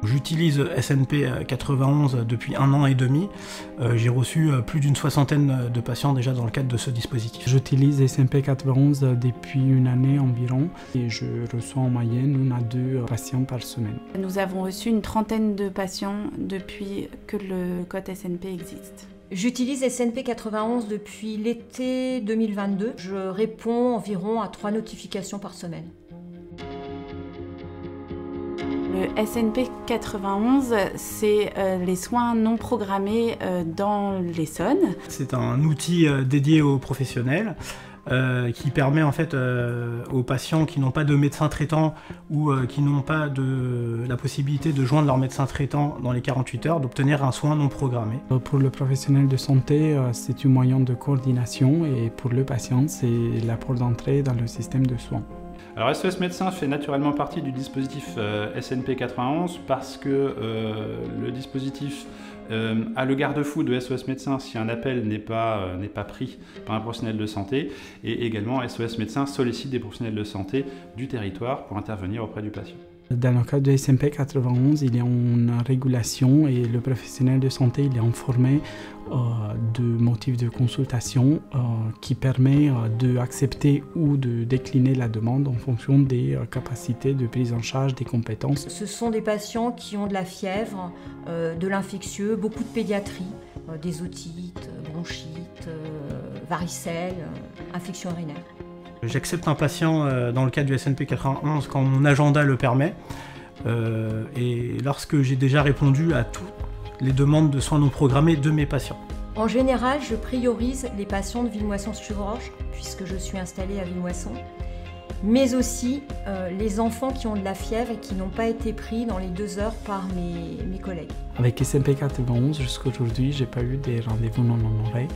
J'utilise SNP 91 depuis 1 an et demi. J'ai reçu plus d'une soixantaine de patients déjà dans le cadre de ce dispositif. J'utilise SNP 91 depuis une année environ et je reçois en moyenne 1 à 2 patients par semaine. Nous avons reçu une trentaine de patients depuis que le code SNP existe. J'utilise SNP 91 depuis l'été 2022. Je réponds environ à 3 notifications par semaine. Le SNP 91, c'est les soins non programmés dans l'Essonne. C'est un outil dédié aux professionnels qui permet en fait aux patients qui n'ont pas de médecin traitant ou qui n'ont pas la possibilité de joindre leur médecin traitant dans les 48 heures d'obtenir un soin non programmé. Pour le professionnel de santé, c'est un moyen de coordination et pour le patient, c'est la porte d'entrée dans le système de soins. Alors SOS Médecins fait naturellement partie du dispositif SNP 91 parce que le dispositif a le garde-fou de SOS Médecins si un appel n'est pas pris par un professionnel de santé, et également SOS Médecins sollicite des professionnels de santé du territoire pour intervenir auprès du patient. Dans le cas de SNP 91, il y a une régulation et le professionnel de santé il est informé de motifs de consultation qui permet d'accepter ou de décliner la demande en fonction des capacités de prise en charge, des compétences. Ce sont des patients qui ont de la fièvre, de l'infectieux, beaucoup de pédiatrie, des otites, bronchites, varicelles, infections urinaires. J'accepte un patient dans le cadre du SNP 91 quand mon agenda le permet et lorsque j'ai déjà répondu à toutes les demandes de soins non programmés de mes patients. En général, je priorise les patients de Villemoisson-sur-Orge puisque je suis installée à Villemoisson, mais aussi les enfants qui ont de la fièvre et qui n'ont pas été pris dans les 2 heures par mes collègues. Avec SNP 91, jusqu'à aujourd'hui, j'ai pas eu des rendez-vous non honorés.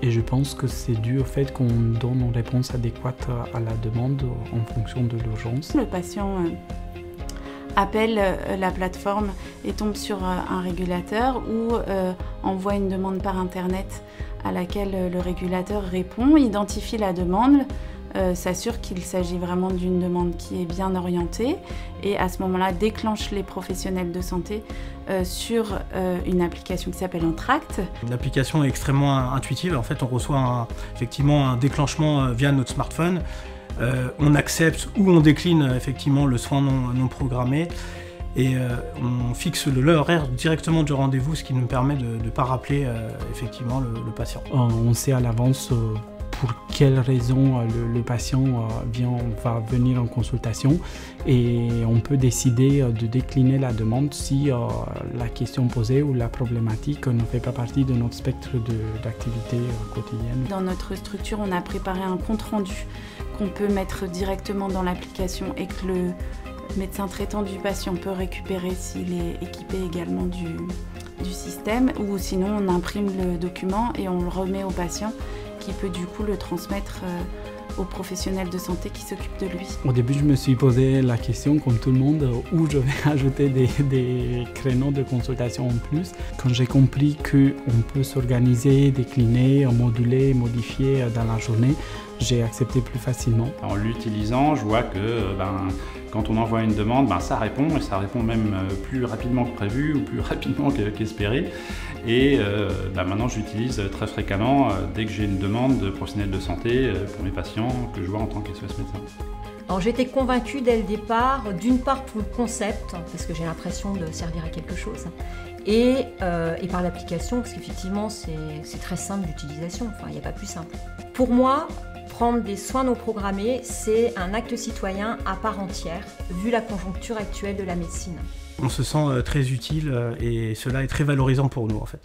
Et je pense que c'est dû au fait qu'on donne une réponse adéquate à la demande en fonction de l'urgence. Le patient appelle la plateforme et tombe sur un régulateur ou envoie une demande par internet à laquelle le régulateur répond, identifie la demande, s'assure qu'il s'agit vraiment d'une demande qui est bien orientée et à ce moment-là déclenche les professionnels de santé sur une application qui s'appelle Entracte. L'application est extrêmement intuitive. En fait, on reçoit effectivement un déclenchement via notre smartphone. On accepte ou on décline effectivement le soin non programmé et on fixe l'heure horaire directement du rendez-vous, ce qui nous permet de ne pas rappeler effectivement le patient. On sait à l'avance pour quelles raisons le patient va venir en consultation et on peut décider de décliner la demande si la question posée ou la problématique ne fait pas partie de notre spectre d'activité quotidienne. Dans notre structure, on a préparé un compte-rendu qu'on peut mettre directement dans l'application et que le médecin traitant du patient peut récupérer s'il est équipé également du système, ou sinon on imprime le document et on le remet au patient qui peut du coup le transmettre aux professionnels de santé qui s'occupent de lui. Au début, je me suis posé la question, comme tout le monde, où je vais ajouter des créneaux de consultation en plus. Quand j'ai compris qu'on peut s'organiser, décliner, moduler, modifier dans la journée, j'ai accepté plus facilement. En l'utilisant, je vois que quand on envoie une demande, ça répond, et ça répond même plus rapidement que prévu ou plus rapidement qu'espéré. Et maintenant, j'utilise très fréquemment dès que j'ai une demande de professionnel de santé pour mes patients que je vois en tant que SOS Médecin. Alors j'étais convaincue dès le départ, d'une part pour le concept, parce que j'ai l'impression de servir à quelque chose, et par l'application, parce qu'effectivement c'est très simple d'utilisation, il n'y a pas plus simple. Pour moi, prendre des soins non programmés, c'est un acte citoyen à part entière, vu la conjoncture actuelle de la médecine. On se sent très utile et cela est très valorisant pour nous en fait.